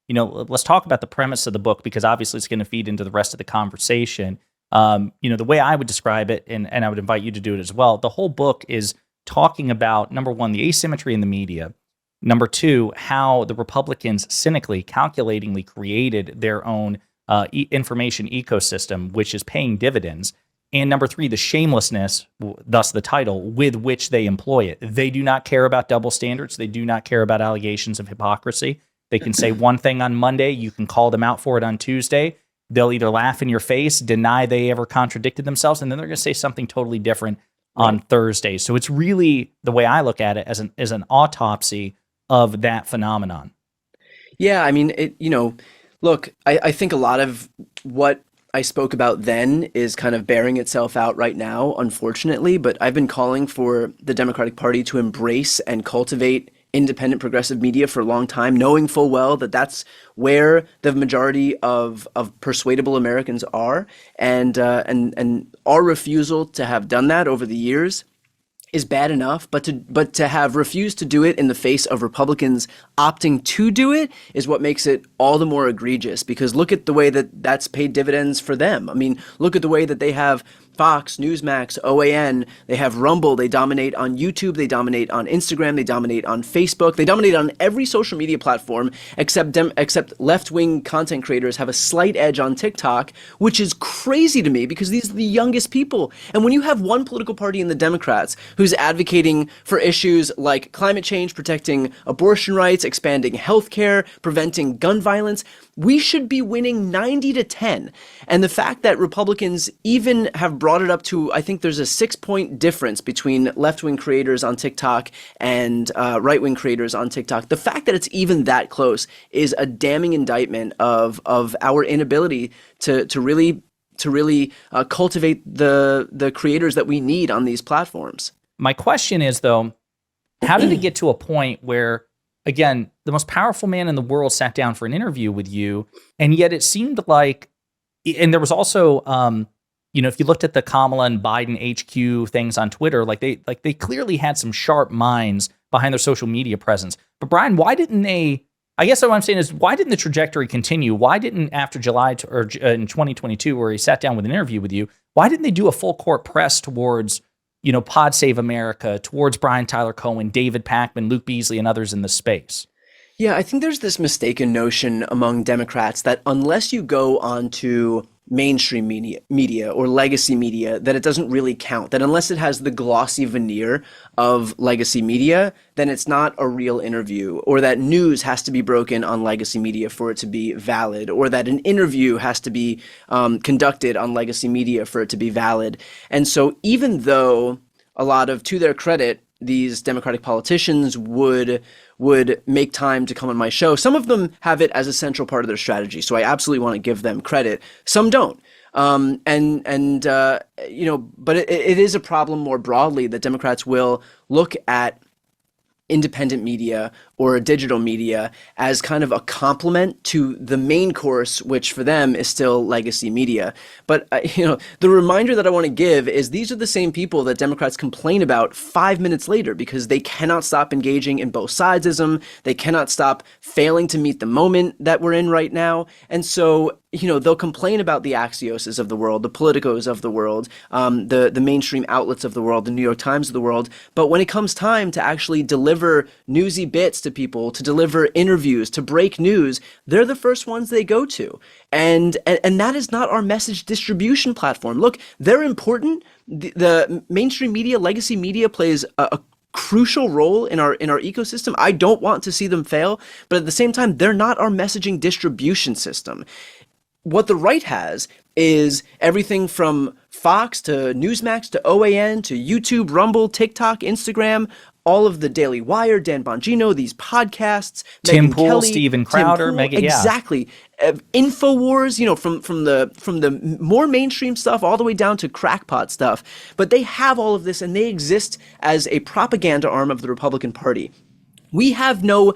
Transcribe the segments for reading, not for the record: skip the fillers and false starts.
let's talk about the premise of the book because obviously it's going to feed into the rest of the conversation. The way I would describe it, and I would invite you to do it as well, the whole book is talking about, number one, the asymmetry in the media. Number two, how the Republicans cynically, calculatingly created their own information ecosystem, which is paying dividends. And number three, the shamelessness, thus the title, with which they employ it. They do not care about double standards. They do not care about allegations of hypocrisy. They can say one thing on Monday. You can call them out for it on Tuesday. They'll either laugh in your face, deny they ever contradicted themselves, and then they're going to say something totally different on Thursday. So it's really, the way I look at it, as an autopsy of that phenomenon. Yeah, I mean, look, I think a lot of what I spoke about then is kind of bearing itself out right now, unfortunately, but I've been calling for the Democratic Party to embrace and cultivate independent progressive media for a long time, knowing full well that that's where the majority of persuadable Americans are, and our refusal to have done that over the years is bad enough, but to have refused to do it in the face of Republicans opting to do it is what makes it all the more egregious, because look at the way that that's paid dividends for them. I mean, look at the way that they have Fox, Newsmax, OAN, they have Rumble, they dominate on YouTube, they dominate on Instagram, they dominate on Facebook, they dominate on every social media platform except left-wing content creators have a slight edge on TikTok, which is crazy to me because these are the youngest people. And when you have one political party in the Democrats who's advocating for issues like climate change, protecting abortion rights, expanding healthcare, preventing gun violence, we should be winning 90-10. And the fact that Republicans even have brought it up to, I think there's a 6-point difference between left-wing creators on TikTok and right-wing creators on TikTok. The fact that it's even that close is a damning indictment of our inability to really cultivate the creators that we need on these platforms. My question is, though, how did it get to a point where, again, the most powerful man in the world sat down for an interview with you, and yet it seemed like, and there was also, if you looked at the Kamala and Biden HQ things on Twitter, they clearly had some sharp minds behind their social media presence. But Brian, why didn't they? I guess what I'm saying is, why didn't the trajectory continue? Why didn't, after July or in 2022, where he sat down with an interview with you, why didn't they do a full court press towards, Pod Save America, towards Brian Tyler Cohen, David Pakman, Luke Beasley, and others in the space? Yeah, I think there's this mistaken notion among Democrats that unless you go onto mainstream media or legacy media, that it doesn't really count, that unless it has the glossy veneer of legacy media, then it's not a real interview, or that news has to be broken on legacy media for it to be valid, or that an interview has to be conducted on legacy media for it to be valid. And so even though a lot of, to their credit, these Democratic politicians would make time to come on my show, some of them have it as a central part of their strategy. So I absolutely want to give them credit. Some don't. But it is a problem more broadly that Democrats will look at independent media or digital media as kind of a complement to the main course, which for them is still legacy media. But, the reminder that I want to give is these are the same people that Democrats complain about 5 minutes later because they cannot stop engaging in both sidesism. They cannot stop failing to meet the moment that we're in right now. And so, they'll complain about the Axioses of the world, the Politicos of the world, the mainstream outlets of the world, the New York Times of the world. But when it comes time to actually deliver newsy bits to people, to deliver interviews, to break news, they're the first ones they go to. And that is not our message distribution platform. Look, they're important. The mainstream media, legacy media plays a crucial role in our ecosystem. I don't want to see them fail, but at the same time, they're not our messaging distribution system. What the right has is everything from Fox to Newsmax to OAN to YouTube, Rumble, TikTok, Instagram, all of the Daily Wire, Dan Bongino, these podcasts, Tim Megyn Poole, Kelly, Steven Crowder, Tim Poole, Megyn, yeah. Exactly. InfoWars, from the more mainstream stuff all the way down to crackpot stuff. But they have all of this, and they exist as a propaganda arm of the Republican Party. We have no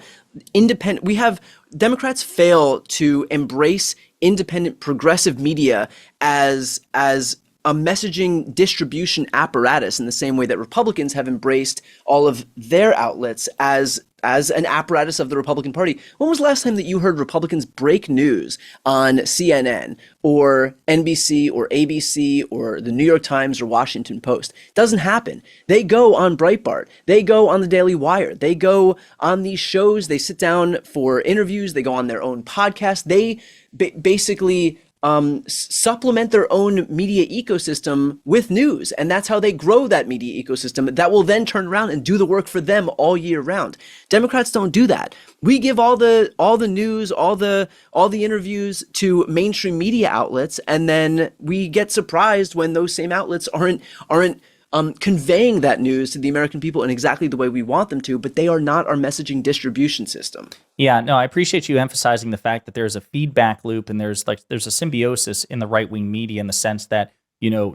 independent. Democrats fail to embrace independent progressive media as a messaging distribution apparatus in the same way that Republicans have embraced all of their outlets as as an apparatus of the Republican Party. When was the last time that you heard Republicans break news on CNN or NBC or ABC or the New York Times or Washington Post? Doesn't happen. They go on Breitbart. They go on the Daily Wire. They go on these shows. They sit down for interviews. They go on their own podcast. They basically supplement their own media ecosystem with news. And that's how they grow that media ecosystem that will then turn around and do the work for them all year round. Democrats don't do that. We give all the news, all the interviews to mainstream media outlets, and then we get surprised when those same outlets aren't conveying that news to the American people in exactly the way we want them to, but they are not our messaging distribution system. Yeah, no, I appreciate you emphasizing the fact that there's a feedback loop and there's a symbiosis in the right-wing media in the sense that,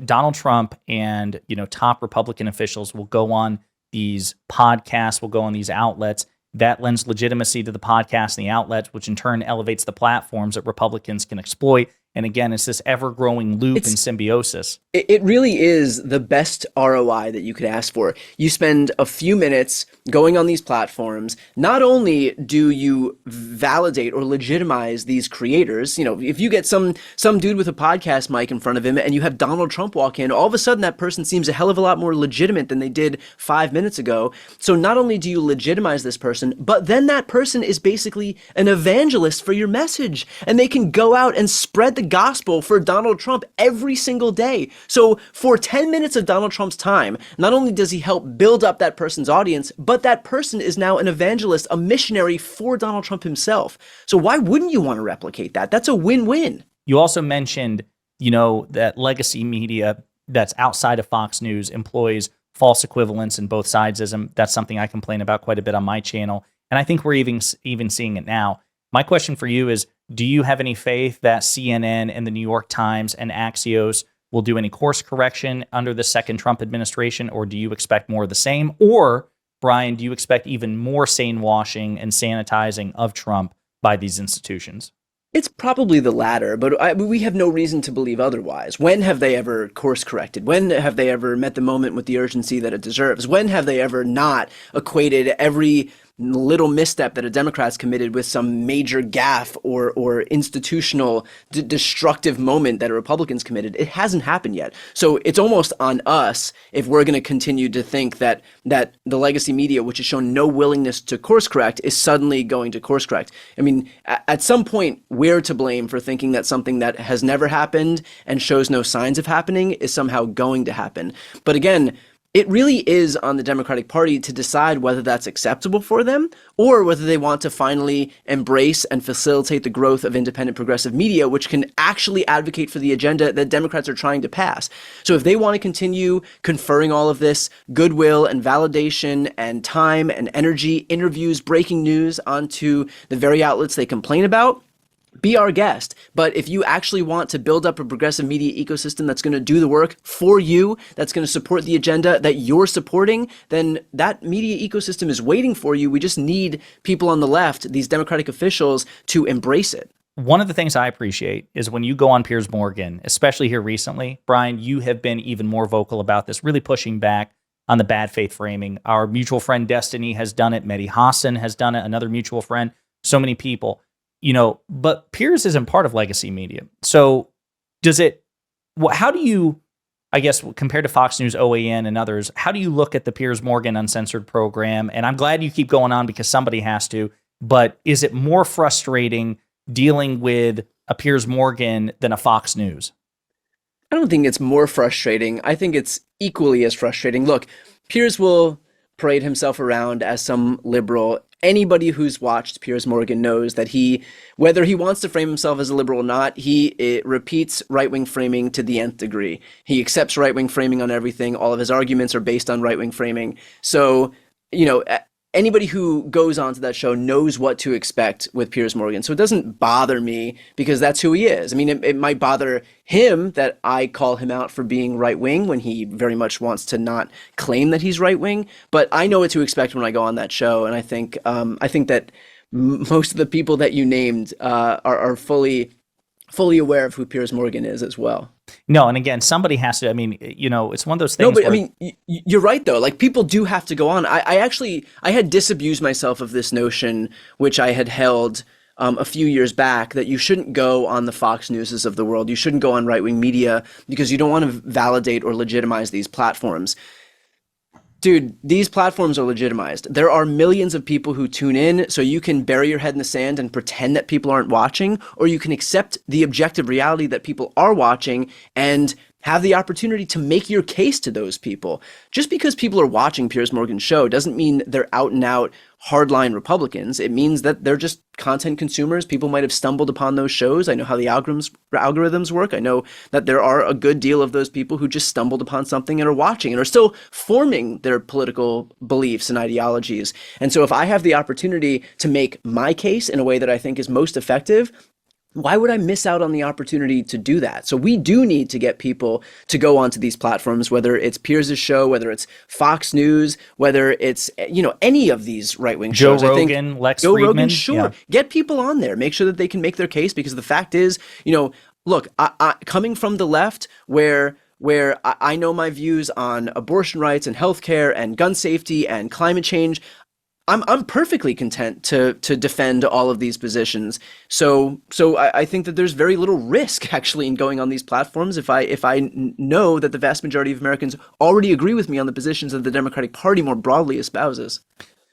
Donald Trump and, top Republican officials will go on these podcasts, will go on these outlets. That lends legitimacy to the podcast and the outlets, which in turn elevates the platforms that Republicans can exploit. And again, it's this ever-growing loop and symbiosis. It really is the best ROI that you could ask for. You spend a few minutes going on these platforms. Not only do you validate or legitimize these creators, if you get some dude with a podcast mic in front of him and you have Donald Trump walk in, all of a sudden that person seems a hell of a lot more legitimate than they did 5 minutes ago. So not only do you legitimize this person, but then that person is basically an evangelist for your message, and they can go out and spread the gospel for Donald Trump every single day. So for 10 minutes of Donald Trump's time, not only does he help build up that person's audience, but that person is now an evangelist, a missionary for Donald Trump himself. So why wouldn't you want to replicate that? That's a win-win. You also mentioned, that legacy media that's outside of Fox News employs false equivalence and both sidesism. That's something I complain about quite a bit on my channel. And I think we're even seeing it now. My question for you is, do you have any faith that CNN and the New York Times and Axios will do any course correction under the second Trump administration, or do you expect more of the same? Or, Brian, do you expect even more sane washing and sanitizing of Trump by these institutions? It's probably the latter, but we have no reason to believe otherwise. When have they ever course corrected? When have they ever met the moment with the urgency that it deserves? When have they ever not equated every little misstep that a Democrat's committed with some major gaffe or institutional destructive moment that a Republican's committed? It hasn't happened yet. So it's almost on us if we're going to continue to think that the legacy media, which has shown no willingness to course correct, is suddenly going to course correct. I mean, at some point, we're to blame for thinking that something that has never happened and shows no signs of happening is somehow going to happen. But again, it really is on the Democratic Party to decide whether that's acceptable for them or whether they want to finally embrace and facilitate the growth of independent progressive media, which can actually advocate for the agenda that Democrats are trying to pass. So if they want to continue conferring all of this goodwill and validation and time and energy, interviews, breaking news onto the very outlets they complain about, be our guest. But if you actually want to build up a progressive media ecosystem that's going to do the work for you, that's going to support the agenda that you're supporting, then that media ecosystem is waiting for you. We just need people on the left, these Democratic officials, to embrace it. One of the things I appreciate is when you go on Piers Morgan, especially here recently, Brian, you have been even more vocal about this, really pushing back on the bad faith framing. Our mutual friend Destiny has done it. Mehdi Hassan has done it. Another mutual friend. So many people. But Piers isn't part of legacy media. So how do you, I guess, compared to Fox News, OAN, and others, how do you look at the Piers Morgan Uncensored program? And I'm glad you keep going on because somebody has to, but is it more frustrating dealing with a Piers Morgan than a Fox News? I don't think it's more frustrating. I think it's equally as frustrating. Look, Piers will parade himself around as some liberal. Anybody who's watched Piers Morgan knows that whether he wants to frame himself as a liberal or not, he repeats right-wing framing to the nth degree. He accepts right-wing framing on everything. All of his arguments are based on right-wing framing. So, anybody who goes onto that show knows what to expect with Piers Morgan. So it doesn't bother me because that's who he is. I mean, it might bother him that I call him out for being right-wing when he very much wants to not claim that he's right-wing. But I know what to expect when I go on that show. And I think that most of the people that you named are fully fully aware of who Piers Morgan is as well. No, and again, somebody has to. I mean, it's one of those No, things but I where mean, you're right though. Like people do have to go on. I actually I had disabused myself of this notion, which I had held a few years back, that you shouldn't go on the Fox Newses of the world. You shouldn't go on right wing media because you don't want to validate or legitimize these platforms. Dude, these platforms are legitimized. There are millions of people who tune in, so you can bury your head in the sand and pretend that people aren't watching, or you can accept the objective reality that people are watching and have the opportunity to make your case to those people. Just because people are watching Piers Morgan's show doesn't mean they're out and out hardline Republicans. It means that they're just content consumers. People might have stumbled upon those shows. I know how the algorithms work. I know that there are a good deal of those people who just stumbled upon something and are watching and are still forming their political beliefs and ideologies. And so if I have the opportunity to make my case in a way that I think is most effective, why would I miss out on the opportunity to do that? So we do need to get people to go onto these platforms, whether it's Piers' show, whether it's Fox News, whether it's, any of these right-wing Joe shows. Rogan, Lex Joe Friedman. Rogan, sure. Yeah. Get people on there. Make sure that they can make their case, because the fact is, look, I coming from the left where I know my views on abortion rights and healthcare and gun safety and climate change, I'm perfectly content to defend all of these positions. So I think that there's very little risk actually in going on these platforms if I know that the vast majority of Americans already agree with me on the positions that the Democratic Party more broadly espouses.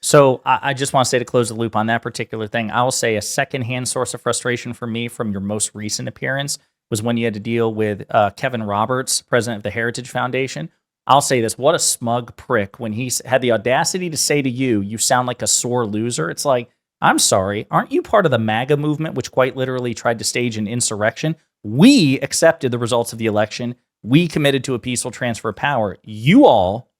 So I just want to say, to close the loop on that particular thing, I will say a secondhand source of frustration for me from your most recent appearance was when you had to deal with Kevin Roberts, president of the Heritage Foundation. I'll say this, what a smug prick when he had the audacity to say to you, you sound like a sore loser. It's like, I'm sorry, aren't you part of the MAGA movement, which quite literally tried to stage an insurrection? We accepted the results of the election. We committed to a peaceful transfer of power. You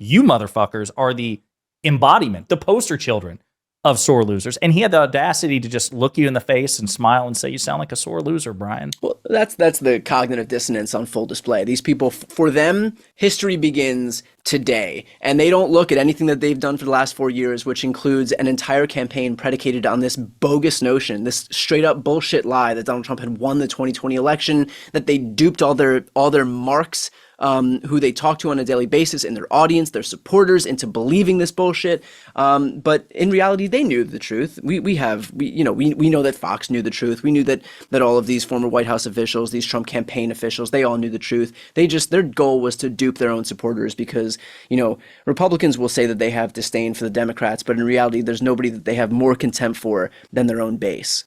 motherfuckers, are the embodiment, the poster children of sore losers. And he had the audacity to just look you in the face and smile and say, you sound like a sore loser, Brian. Well, that's the cognitive dissonance on full display. These people, for them, history begins today, and they don't look at anything that they've done for the last 4 years, which includes an entire campaign predicated on this bogus notion, this straight up bullshit lie that Donald Trump had won the 2020 election, that they duped all their marks, who they talk to on a daily basis, in their audience, their supporters, into believing this bullshit. But in reality, they knew the truth. We know that Fox knew the truth. We knew that all of these former White House officials, these Trump campaign officials, they all knew the truth. Their goal was to dupe their own supporters, because, Republicans will say that they have disdain for the Democrats, but in reality, there's nobody that they have more contempt for than their own base.